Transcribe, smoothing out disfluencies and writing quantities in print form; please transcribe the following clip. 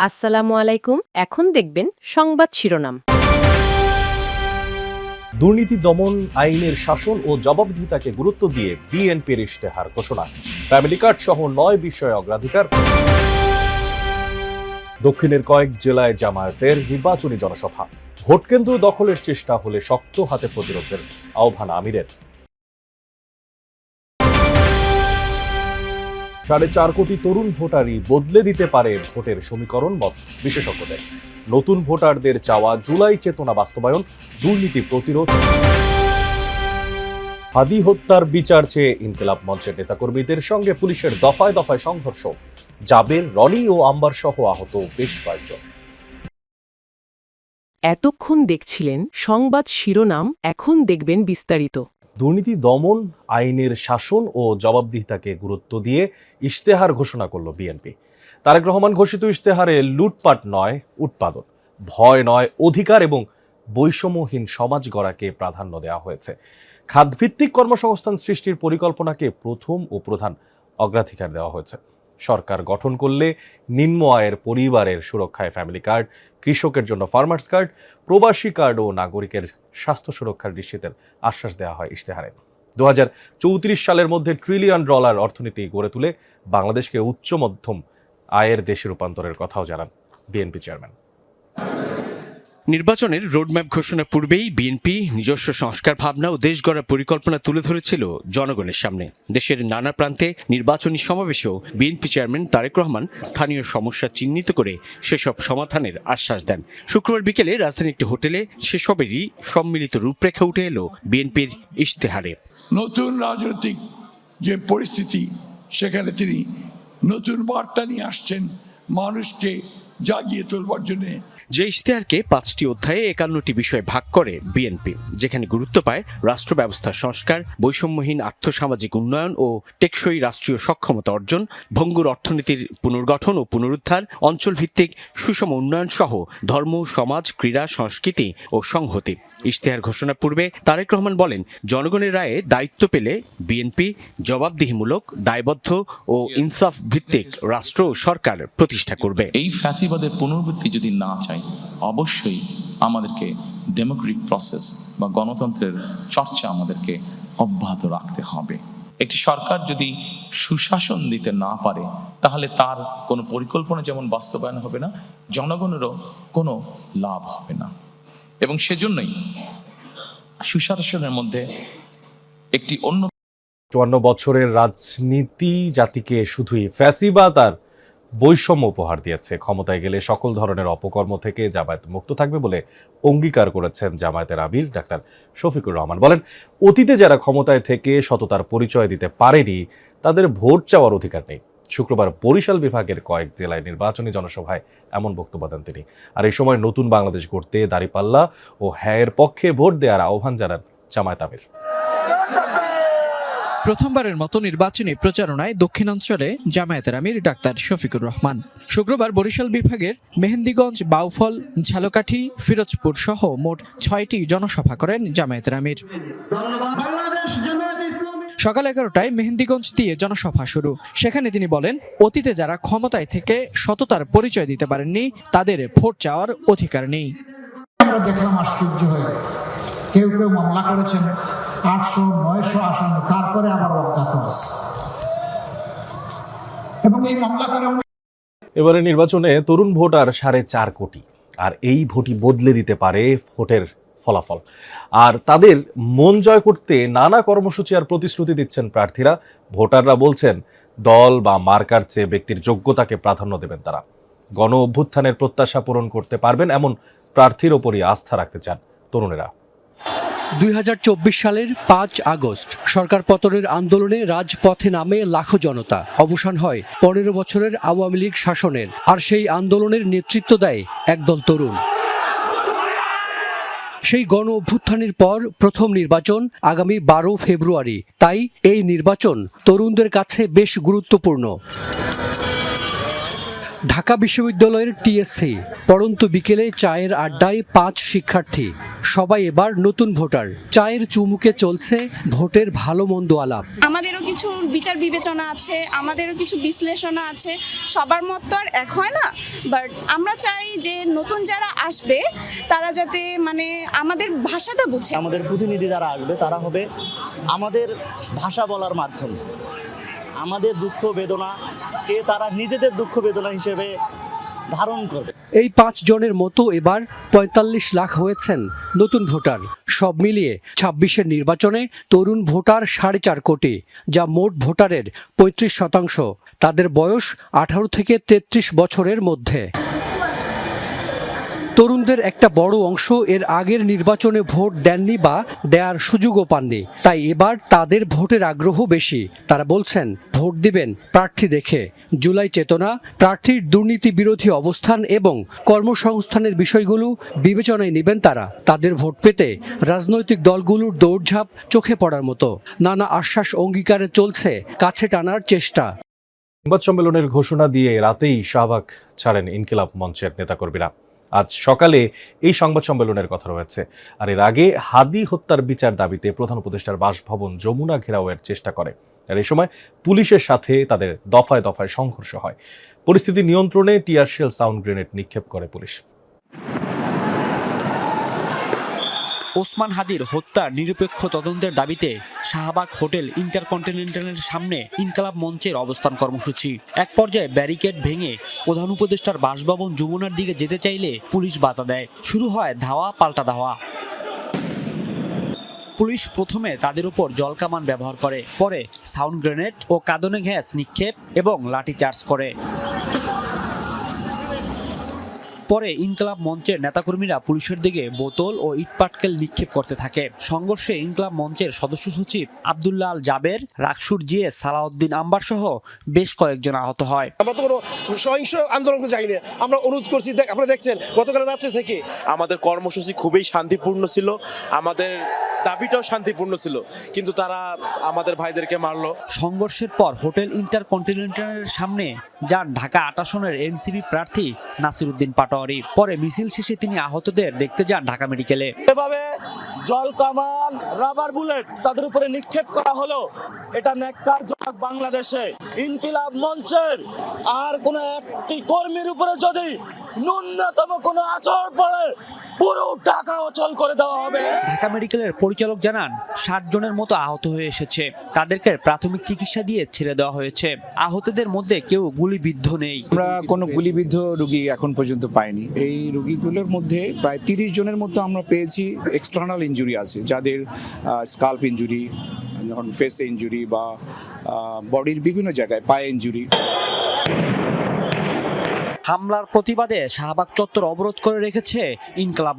আসসালামু আলাইকুম। এখন দেখবেন সংবাদ শিরোনাম। দুর্নীতি দমন আইনের শাসন ও জবাবদিহিতাকে গুরুত্ব দিয়ে বিএনপির ইশতেহার ঘোষণা। ফ্যামিলি কার্ড সহ ৯ বিষয়ে অগ্রাধিকার। দক্ষিণের কয়েক জেলায় জামায়াতের নির্বাচনী জনসভা। ভোটকেন্দ্র দখলের চেষ্টা হলে শক্ত হাতে প্রতিরোধের আহ্বান আমিরের। ৪.৫ কোটি তরুণ ভোটারই বদলে দিতে পারে ভোটের সমীকরণ, মত বিশেষজ্ঞদের। নতুন ভোটারদের চাওয়া জুলাই চেতনা বাস্তবায়ন, দুর্নীতি প্রতিরোধ। হাদি হত্যার বিচার চেয়ে ইনকিলাব মঞ্চের নেতাকর্মীদের সঙ্গে পুলিশের দফায় দফায় সংঘর্ষ। জাবের, রনি ও আম্বার সহ আহত বেশ কয়েকজন। এতক্ষণ দেখছিলেন সংবাদ শিরোনাম, এখন দেখবেন বিস্তারিত। দুর্নীতি দমন আইনের শাসন ও জবাবদিহিতাকে গুরুত্ব দিয়ে ইশতেহার ঘোষণা করল বিএনপি। তারেক রহমান ঘোষিত ইশতেহারে লুটপাট নয় উৎপাদন, ভয় নয় অধিকার এবং বৈষম্যহীন সমাজ গড়াকে প্রাধান্য দেওয়া হয়েছে। খাতভিত্তিক কর্মসংস্থান সৃষ্টির পরিকল্পনাকে প্রথম ও প্রধান অগ্রাধিকার দেওয়া হয়েছে। সরকার গঠন করলে নিম্ন আয়ের পরিবারের সুরক্ষায় ফ্যামিলি কার্ড, কৃষকের জন্য ফার্মার্স কার্ড, প্রবাসী কার্ড ও নাগরিকের স্বাস্থ্য সুরক্ষার নিশ্চিতের আশ্বাস দেওয়া হয় ইশতেহারে। ২০৩৪ সালের মধ্যে $1 ট্রিলিয়ন অর্থনীতি গড়ে তুলে বাংলাদেশকে উচ্চ মধ্যম আয়ের দেশে রূপান্তরের কথাও জানান বিএনপি চেয়ারম্যান। নির্বাচনের রোডম্যাপ ঘোষণার পূর্বেই বিএনপি নিজস্ব সংস্কার ভাবনা ও দেশ গড়ার পরিকল্পনা তুলে ধরেছিল জনগণের সামনে। দেশের নানা প্রান্তে নির্বাচনী সমাবেশেও বিএনপি চেয়ারম্যান তারেক রহমান স্থানীয় সমস্যা চিহ্নিত করে সেসব সমাধানের আশ্বাস দেন। শুক্রবার বিকেলে রাজধানীর একটি হোটেলে সেসবেরই সম্মিলিত রূপরেখা উঠে এলো বিএনপির ইশতেহারে। নতুন রাজনৈতিক যে পরিস্থিতি, সেখানে তিনি নতুন বার্তা নিয়ে আসছেন মানুষকে জাগিয়ে তোলবার জন্য। যে ইশতেহারকে 5টি অধ্যায়ে 51টি বিষয় ভাগ করে বিএনপি, যেখানে গুরুত্ব পায় রাষ্ট্র ব্যবস্থার সংস্কার, বৈষম্যহীন আর্থসামাজিক উন্নয়ন ও টেকসই রাষ্ট্রীয় সক্ষমতা অর্জন, ভঙ্গুর অর্থনীতির পুনর্গঠন ও পুনরুদ্ধার, অঞ্চলভিত্তিক সুষম উন্নয়ন সহ ধর্ম, সমাজ, ক্রীড়া, সংস্কৃতি ও সংহতি। ইশতেহার ঘোষণার পূর্বে তারেক রহমান বলেন, জনগণের রায়ে দায়িত্ব পেলে বিএনপি জবাবদিহিমূলক, দায়বদ্ধ ও ইনসাফ ভিত্তিক রাষ্ট্র ও সরকার প্রতিষ্ঠা করবে। এই ফ্যাসিবাদের পুনরাবৃত্তি যদি না চাই, অবশ্যই আমাদেরকে ডেমোক্রেটিক প্রসেস বা গণতন্ত্রের চর্চা আমাদেরকে অব্যাহত রাখতে হবে। একটি সরকার যদি সুশাসন দিতে না পারে, তাহলে তার কোনো পরিকল্পনা যেমন বাস্তবায়ন হবে না, জনগণেরও কোনো লাভ হবে না। এবং সেজন্যই সুশাসনের মধ্যে একটি অন্য 54 বছরের রাজনীতি জাতিকে শুধুই ফ্যাসিবাদ আর বৈষম্য উপহার দিয়েছে। ক্ষমতায় গেলে সকল ধরনের অপকর্ম থেকে জামায়াত মুক্ত থাকবে বলে অঙ্গীকার করেছেন জামায়াতের আমির ডাক্তার শফিকুর রহমান। বলেন, অতীতে যারা ক্ষমতায় থেকে সততার পরিচয় দিতে পারেনি তাদের ভোট চাওয়ার অধিকার নেই। শুক্রবার বরিশাল বিভাগের কয়েক জেলায় নির্বাচনী জনসভায় এমন বক্তব্য দেন তিনি। আর এই সময় নতুন বাংলাদেশ গড়তে দাঁড়িপাল্লা ও হ্যায়ের পক্ষে ভোট দেওয়ার আহ্বান জানান জামায়াত আমির। প্রথমবারের মতো নির্বাচনী প্রচারণায় দক্ষিণাঞ্চলে জামায়াতের আমির ডাক্তার শফিকুর রহমান শুক্রবার বরিশাল বিভাগের মেহেন্দিগঞ্জ, বাউফল, ঝালকাঠি, ফিরোজপুর সহ মোট 6টি জনসভা করেন জামায়াতের আমির। সকাল 11টায় মেহেন্দিগঞ্জ দিয়ে জনসভা শুরু। সেখানে তিনি বলেন, অতীতে যারা ক্ষমতায় থেকে সততার পরিচয় দিতে পারেননি তাদের ভোট চাওয়ার অধিকার নেই। আমরা দেখলাম আশ্চর্য হয়ে কেউ কেউ মামলা করেছেন 800-900 আসামি, তারপরে আবার অজ্ঞাত আছে এবং এই মামলা করে। এবারে নির্বাচনে তরুণ ভোটার 4.5 কোটি, আর এই ভোটই বদলে দিতে পারে ভোটের ফলাফল। আর তাদের মন জয় করতে নানা কর্মসূচি আর প্রতিশ্রুতি দিচ্ছেন প্রার্থীরা। ভোটাররা বলছেন, দল বা মার্কার চেয়ে ব্যক্তির যোগ্যতাকে প্রাধান্য দেবেন তারা। গণ অভ্যুত্থানের প্রত্যাশা পূরণ করতে পারবেন এমন প্রার্থীর ওপরই আস্থা রাখতে চান তরুণেরা। 2024 সালের 5 আগস্ট সরকার পতনের আন্দোলনে রাজপথে নামে লাখো জনতা। অবসান হয় 15 বছরের আওয়ামী লীগ শাসনের, আর সেই আন্দোলনের নেতৃত্ব দেয় একদল তরুণ। সেই গণ অভ্যুত্থানের পর প্রথম নির্বাচন আগামী 12 ফেব্রুয়ারি। তাই এই নির্বাচন তরুণদের কাছে বেশ গুরুত্বপূর্ণ। ঢাকা বিশ্ববিদ্যালয়ের টিএসসি, পড়ন্ত বিকেলে চায়ের আড্ডায় 5 শিক্ষার্থী। সবাই এবার নতুন ভোটার। চায়ের চুমুকে চলছে ভোটের ভালো মন্দ আলাপ। আমাদেরও কিছু বিচার বিবেচনা আছে, আমাদেরও কিছু বিশ্লেষণা আছে, সবার মত তো আর এক হয় না। বাট আমরা চাই যে নতুন যারা আসবে তারা যাতে মানে আমাদের ভাষাটা বুঝে। আমাদের প্রতিনিধি যারা আসবে তারা হবে আমাদের ভাষা বলার মাধ্যম। আমাদের দুঃখ বেদনাকে তারা নিজেদের দুঃখ বেদনা হিসেবে ধারণ করবে। এই 5 জনের মতো এবার 45 লাখ হয়েছেন নতুন ভোটার। সব মিলিয়ে 26-এর নির্বাচনে তরুণ ভোটার 4.5 কোটি, যা মোট ভোটারের 35%। তাদের বয়স 18 থেকে 33 বছরের মধ্যে। তরুণদের একটা বড় অংশ এর আগের নির্বাচনে ভোট দেননি বা দেওয়ার সুযোগও পাননি, তাই এবার তাদের ভোটের আগ্রহ বেশি। তারা বলছেন ভোট দিবেন প্রার্থী দেখে। জুলাই চেতনা, প্রার্থীর দুর্নীতি বিরোধী অবস্থান এবং কর্মসংস্থানের বিষয়গুলো বিবেচনায় নেবেন তারা। তাদের ভোট পেতে রাজনৈতিক দলগুলোর দৌড়ঝাঁপ চোখে পড়ার মতো। নানা আশ্বাস অঙ্গীকারে চলছে কাছে টানার চেষ্টা। সংবাদ সম্মেলনের ঘোষণা দিয়ে রাতেই শাহবাগ ছাড়েন ইনকিলাব মঞ্চের নেতাকর্মীরা। আজ সকালে এই সংবাদ সম্মেলনের কথা রয়েছে। আর এর আগে হাদি হত্যার বিচার দাবিতে প্রধান উপদেষ্টার বাসভবন যমুনা ঘেরাওয়ের চেষ্টা করে। আর এই সময় পুলিশের সাথে তাদের দফায় দফায় সংঘর্ষ হয়। পরিস্থিতি নিয়ন্ত্রণে টিয়ার শেল, সাউন্ড গ্রেনেড নিক্ষেপ করে পুলিশ। ওসমান হাদির হত্যার নিরপেক্ষ তদন্তের দাবিতে শাহবাগ হোটেল ইন্টারকন্টিনেন্টালের সামনে ইনকিলাব মঞ্চের অবস্থান কর্মসূচি। এক পর্যায়ে ব্যারিকেড ভেঙে প্রধান উপদেষ্টার বাসভবন যমুনার দিকে যেতে চাইলে পুলিশ বাধা দেয়। শুরু হয় ধাওয়া পাল্টা ধাওয়া। পুলিশ প্রথমে তাদের উপর জলকামান ব্যবহার করে, পরে সাউন্ড গ্রেনেড ও কাঁদনে গ্যাস নিক্ষেপ এবং লাঠিচার্জ করে। পরে ইনকিলাব মঞ্চের নেতাকর্মীরা পুলিশের দিকে বোতল ও ইটপাটকেল নিক্ষেপ করতে থাকে। সংঘর্ষে ইনকিলাব মঞ্চের সদস্য সচিব আব্দুল্লাহ আল জাবের, রাকসুর জিএস সালাউদ্দিন আম্বার সহ বেশ কয়েকজন আহত হয়। আমরা তো কোনো সহিংস আন্দোলন যাইনি, আমরা অনুরোধ করছি। আপনারা দেখছেন গতকাল রাত্রে থেকে আমাদের কর্মসূচি খুবই শান্তিপূর্ণ ছিল, আমাদের দাবিটাও শান্তিপূর্ণ ছিল, কিন্তু তারা আমাদের ভাইদেরকে মারলো। সংঘর্ষের পর হোটেল ইন্টারকন্টিনেন্টালের সামনে যান ঢাকা 8 আসনের এনসিপি প্রার্থী নাসিরউদ্দিন পাটোয়ারি। পরে মিছিল শেষে তিনি আহতদের দেখতে যান ঢাকা মেডিকেলে। এভাবে জল কামান, রাবার বুলেট তাদের উপরে নিক্ষেপ করা হলো। এটা ন্যাক্কারজনক। বাংলাদেশে ইনকিলাব মঞ্চের আর কোনো একটি কর্মীর উপরে যদি ন্যূনতম কোনো আচরণ পড়ে পুরো ঢাকা অচল করে দেওয়া হবে। ঢাকা মেডিকেলের পরিচালক জানান 60 জনের মতো আহত হয়ে এসেছে। তাদেরকে প্রাথমিক চিকিৎসা দিয়ে ছেড়ে দেওয়া হয়েছে। আহতদের মধ্যে কেউ গুলিবিদ্ধ নেই। আমরা কোনো গুলিবিদ্ধ রোগী এখন পর্যন্ত পাইনি। এই রোগীগুলোর মধ্যে প্রায় 30 জনের মতো আমরা পেয়েছি এক্সটার্নাল ইনজুরি আছে, যাদের স্কাল্প ইনজুরি, যখন ফেসে ইনজুরি বা বডির বিভিন্ন জায়গায় পায়ে ইনজুরি। হামলার প্রতিবাদে শাহবাগ চত্বর অবরোধ করে রেখেছে ইনকিলাব